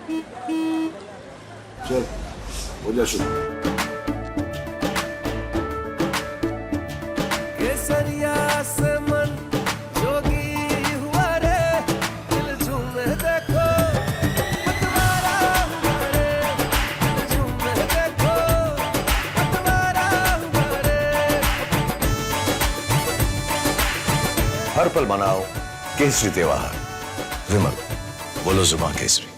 चल हो जा शुरू। केसरिया से मन जोगी हुआ रे, दिल झूमे देखो पतवारा हुआ रे, दिल झूमे देखो पतवारा हुआ रे। हर पल मनाओ केसरी त्योहार। विमल, बोलो जुबान केसरी।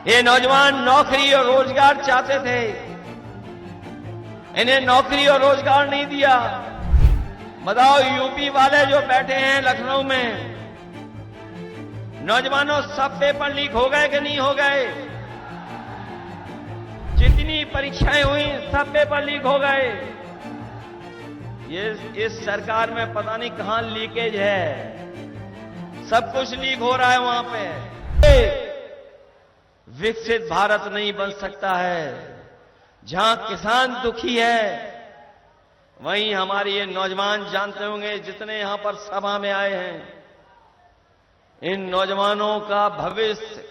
ये नौजवान नौकरी और रोजगार चाहते थे, इन्हें नौकरी और रोजगार नहीं दिया। बताओ, यूपी वाले जो बैठे हैं लखनऊ में, नौजवानों सब पेपर लीक हो गए कि नहीं हो गए? जितनी परीक्षाएं हुई सब पेपर लीक हो गए। ये इस सरकार में पता नहीं कहां लीकेज है, सब कुछ लीक हो रहा है वहां पे। विकसित भारत नहीं बन सकता है जहां किसान दुखी है। वहीं हमारे ये नौजवान जानते होंगे, जितने यहां पर सभा में आए हैं, इन नौजवानों का भविष्य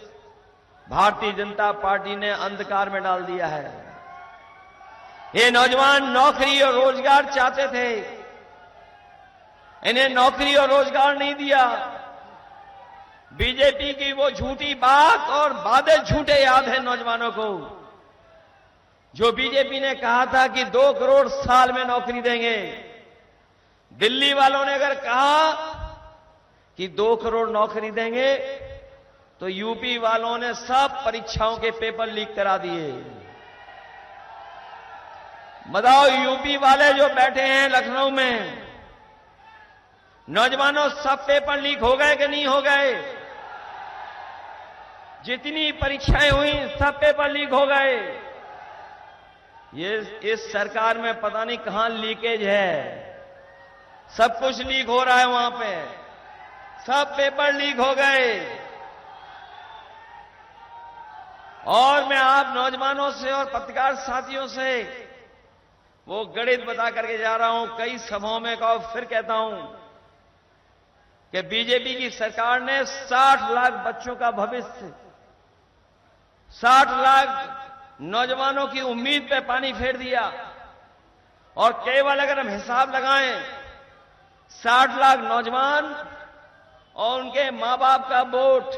भारतीय जनता पार्टी ने अंधकार में डाल दिया है। ये नौजवान नौकरी और रोजगार चाहते थे, इन्हें नौकरी और रोजगार नहीं दिया। बीजेपी की वो झूठी बात और वादे झूठे याद है नौजवानों को, जो बीजेपी ने कहा था कि 2 करोड़ साल में नौकरी देंगे। दिल्ली वालों ने अगर कहा कि 2 करोड़ नौकरी देंगे, तो यूपी वालों ने सब परीक्षाओं के पेपर लीक करा दिए। बताओ, यूपी वाले जो बैठे हैं लखनऊ में, नौजवानों सब पेपर लीक हो गए कि नहीं हो गए? जितनी परीक्षाएं हुई सब पेपर लीक हो गए। ये इस सरकार में पता नहीं कहां लीकेज है, सब कुछ लीक हो रहा है वहां पे, सब पेपर लीक हो गए। और मैं आप नौजवानों से और पत्रकार साथियों से वो गणित बता करके जा रहा हूं, कई सभाओं में कहा, फिर कहता हूं कि बीजेपी की सरकार ने 60 लाख बच्चों का भविष्य, 60 लाख नौजवानों की उम्मीद पे पानी फेर दिया। और केवल अगर हम हिसाब लगाएं, 60 लाख नौजवान और उनके मां बाप का वोट,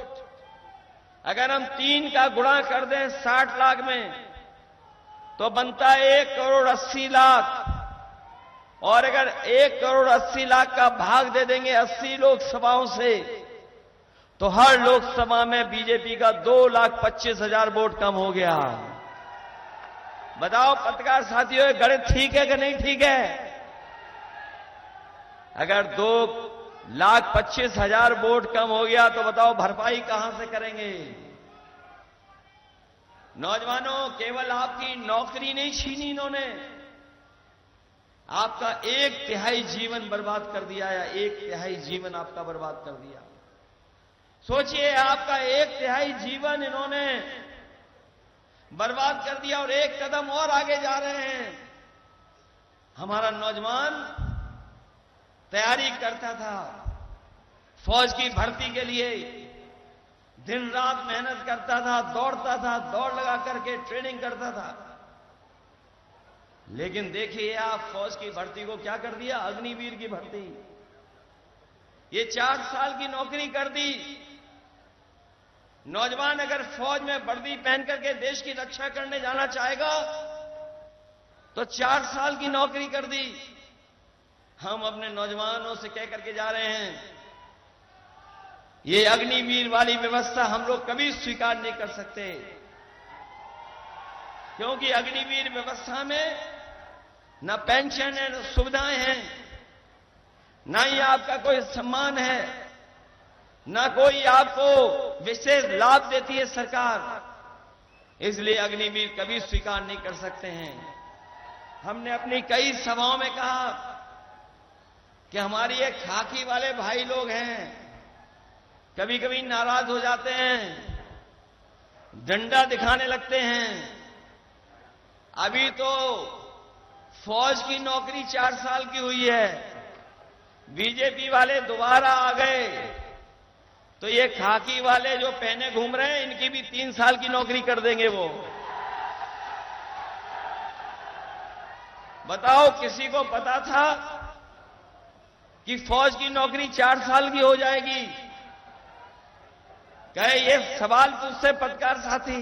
अगर हम 3 का गुणा कर दें 60 लाख में, तो बनता है 1 करोड़ 80 लाख। और अगर 1 करोड़ 80 लाख का भाग दे देंगे 80 लोकसभाओं से, तो हर लोकसभा में बीजेपी का 2,25,000 वोट कम हो गया। बताओ पत्रकार साथियों, ये गणित ठीक है कि नहीं ठीक है? अगर 2,25,000 वोट कम हो गया, तो बताओ भरपाई कहां से करेंगे? नौजवानों, केवल आपकी नौकरी नहीं छीनी इन्होंने, आपका 1/3 जीवन बर्बाद कर दिया, या 1/3 जीवन आपका बर्बाद कर दिया। सोचिए, आपका 1/3 जीवन इन्होंने बर्बाद कर दिया और एक कदम और आगे जा रहे हैं। हमारा नौजवान तैयारी करता था फौज की भर्ती के लिए, दिन रात मेहनत करता था, दौड़ता था, दौड़ लगा करके ट्रेनिंग करता था। लेकिन देखिए आप फौज की भर्ती को क्या कर दिया, अग्निवीर की भर्ती। ये 4 साल की नौकरी कर दी। नौजवान अगर फौज में वर्दी पहन करके देश की रक्षा करने जाना चाहेगा, तो 4 साल की नौकरी कर दी। हम अपने नौजवानों से कह करके जा रहे हैं, ये अग्निवीर वाली व्यवस्था हम लोग कभी स्वीकार नहीं कर सकते, क्योंकि अग्निवीर व्यवस्था में न पेंशन है, न सुविधाएं हैं, न ही आपका कोई सम्मान है, न कोई आपको विशेष लाभ देती है सरकार। इसलिए अग्निवीर कभी स्वीकार नहीं कर सकते हैं। हमने अपनी कई सभाओं में कहा कि हमारी ये खाकी वाले भाई लोग हैं, कभी कभी नाराज हो जाते हैं, डंडा दिखाने लगते हैं। अभी तो फौज की नौकरी 4 साल की हुई है, बीजेपी वाले दोबारा आ गए, तो ये खाकी वाले जो पहने घूम रहे हैं, इनकी भी 3 साल की नौकरी कर देंगे वो। बताओ, किसी को पता था कि फौज की नौकरी 4 साल की हो जाएगी? कहे ये सवाल तुझसे पत्रकार साथी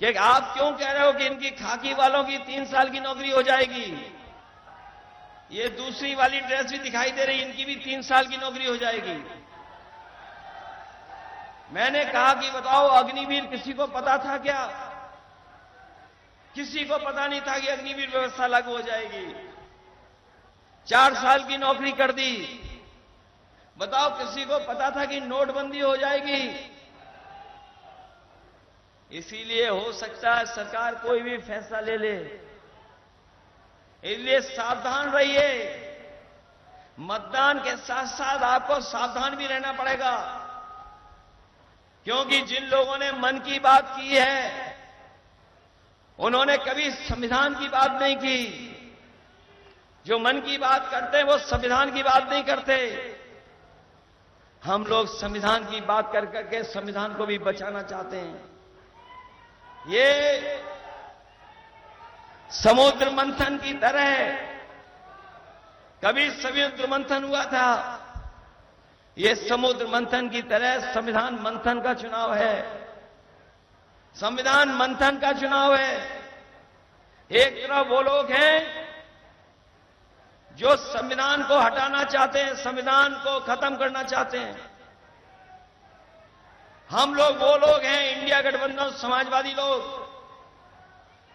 कि आप क्यों कह रहे हो कि इनकी खाकी वालों की 3 साल की नौकरी हो जाएगी? ये दूसरी वाली ड्रेस भी दिखाई दे रही, इनकी भी 3 साल की नौकरी हो जाएगी। मैंने कहा कि बताओ, अग्निवीर किसी को पता था क्या? किसी को पता नहीं था कि अग्निवीर व्यवस्था लागू हो जाएगी। 4 साल की नौकरी कर दी। बताओ, किसी को पता था कि नोटबंदी हो जाएगी? इसीलिए हो सकता है सरकार कोई भी फैसला ले ले, इसलिए सावधान रहिए। मतदान के साथ साथ आपको सावधान भी रहना पड़ेगा, क्योंकि जिन लोगों ने मन की बात की है, उन्होंने कभी संविधान की बात नहीं की। जो मन की बात करते हैं वो संविधान की बात नहीं करते। हम लोग संविधान की बात कर करके संविधान को भी बचाना चाहते हैं। ये समुद्र मंथन की तरह कभी समुद्र मंथन हुआ था, ये समुद्र मंथन की तरह संविधान मंथन का चुनाव है। संविधान मंथन का चुनाव है। एक तरफ वो लोग हैं जो संविधान को हटाना चाहते हैं, संविधान को खत्म करना चाहते हैं। हम लोग वो लोग हैं, इंडिया गठबंधन समाजवादी लोग,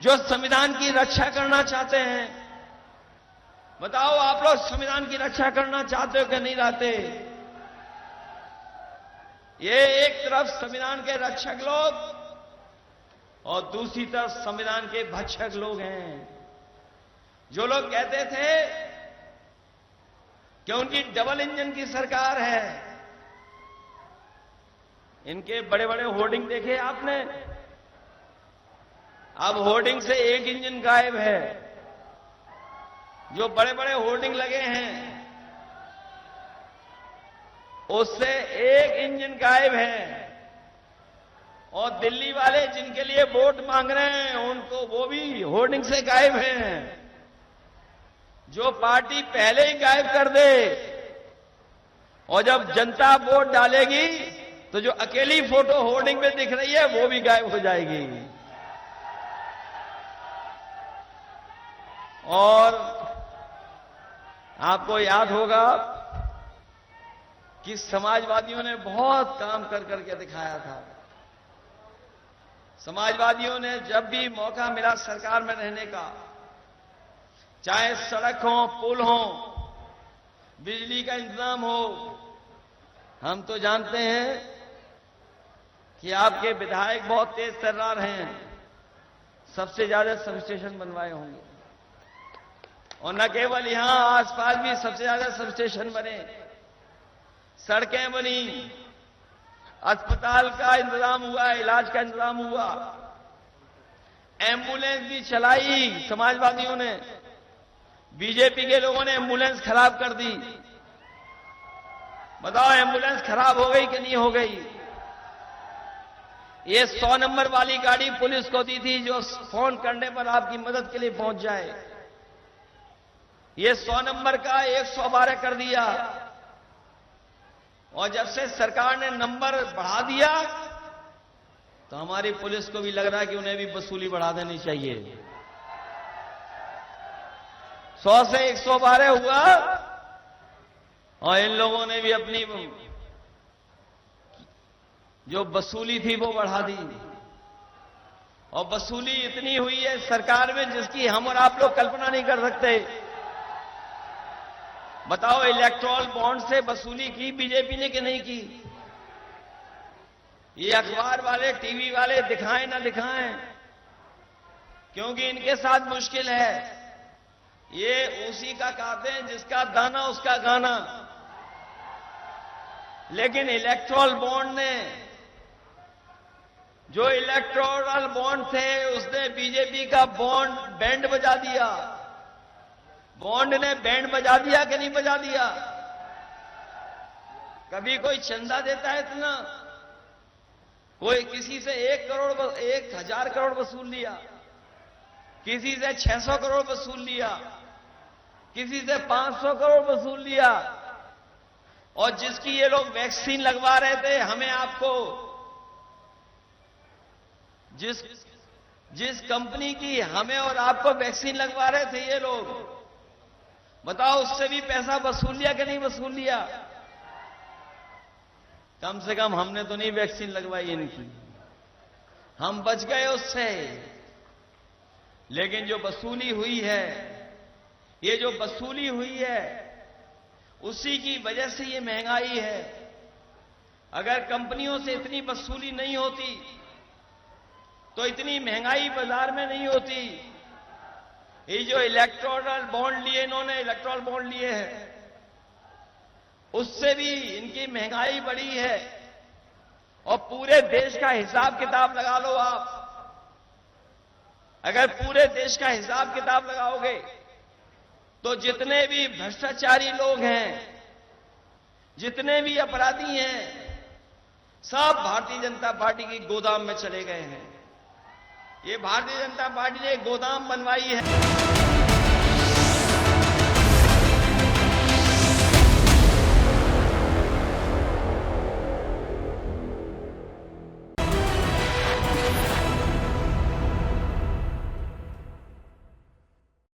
जो संविधान की रक्षा करना चाहते हैं। बताओ, आप लोग संविधान की रक्षा करना चाहते हो कि नहीं चाहते? ये एक तरफ संविधान के रक्षक लोग और दूसरी तरफ संविधान के भक्षक लोग हैं, जो लोग कहते थे कि उनकी डबल इंजन की सरकार है। इनके बड़े बड़े होर्डिंग देखे आपने? अब होर्डिंग से एक इंजन गायब है। जो बड़े बड़े होर्डिंग लगे हैं उससे एक इंजन गायब है। और दिल्ली वाले जिनके लिए वोट मांग रहे हैं, उनको वो भी होर्डिंग से गायब हैं। जो पार्टी पहले ही गायब कर दे और जब जनता वोट डालेगी तो जो अकेली फोटो होर्डिंग में दिख रही है वो भी गायब हो जाएगी। और आपको याद होगा कि समाजवादियों ने बहुत काम कर करके दिखाया था। समाजवादियों ने जब भी मौका मिला सरकार में रहने का, चाहे सड़क हो, पुल हो, बिजली का इंतजाम हो, हम तो जानते हैं कि आपके विधायक बहुत तेज तर्रार हैं, सबसे ज्यादा सब स्टेशन बनवाए होंगे। और न केवल यहां, आसपास भी सबसे ज्यादा सब स्टेशन बने, सड़कें बनी, अस्पताल का इंतजाम हुआ, इलाज का इंतजाम हुआ, एम्बुलेंस भी चलाई समाजवादियों ने। बीजेपी के लोगों ने एम्बुलेंस खराब कर दी। बताओ, एम्बुलेंस खराब हो गई कि नहीं हो गई? ये 100 नंबर वाली गाड़ी पुलिस को दी थी, जो फोन करने पर आपकी मदद के लिए पहुंच जाए। ये 100 नंबर का 112 कर दिया। और जब से सरकार ने नंबर बढ़ा दिया तो हमारी पुलिस को भी लग रहा है कि उन्हें भी वसूली बढ़ा देनी चाहिए। 100 से 112 हुआ और इन लोगों ने भी अपनी जो वसूली थी वो बढ़ा दी। और वसूली इतनी हुई है सरकार में जिसकी हम और आप लोग कल्पना नहीं कर सकते। बताओ, इलेक्टोरल बॉन्ड से वसूली की बीजेपी ने कि नहीं की? ये अखबार वाले, टीवी वाले दिखाएं ना दिखाएं, क्योंकि इनके साथ मुश्किल है। ये उसी का कहते हैं जिसका दाना उसका गाना। लेकिन इलेक्टोरल बॉन्ड ने, जो इलेक्टोरल बॉन्ड थे, उसने बीजेपी का बॉन्ड बैंड बजा दिया। बॉन्ड ने बैंड बजा दिया कि नहीं बजा दिया? कभी कोई चंदा देता है इतना? कोई किसी से 1,000 करोड़ वसूल लिया, किसी से 600 करोड़ वसूल लिया, किसी से 500 करोड़ वसूल लिया। और जिसकी ये लोग वैक्सीन लगवा रहे थे, हमें आपको जिस कंपनी की हमें और आपको वैक्सीन लगवा रहे थे ये लोग, बताओ उससे भी पैसा वसूल लिया कि नहीं वसूल लिया? कम से कम हमने तो नहीं वैक्सीन लगवाई इनकी, हम बच गए उससे। लेकिन जो वसूली हुई है, ये जो वसूली हुई है, उसी की वजह से ये महंगाई है। अगर कंपनियों से इतनी वसूली नहीं होती तो इतनी महंगाई बाजार में नहीं होती। ये जो इलेक्टोरल बॉन्ड लिए इन्होंने, इलेक्टोरल बॉन्ड लिए हैं, उससे भी इनकी महंगाई बढ़ी है। और पूरे देश का हिसाब किताब लगा लो आप, अगर पूरे देश का हिसाब किताब लगाओगे तो जितने भी भ्रष्टाचारी लोग हैं, जितने भी अपराधी हैं, सब भारतीय जनता पार्टी की गोदाम में चले गए हैं। ये भारतीय जनता पार्टी ने एक गोदाम बनवाई है।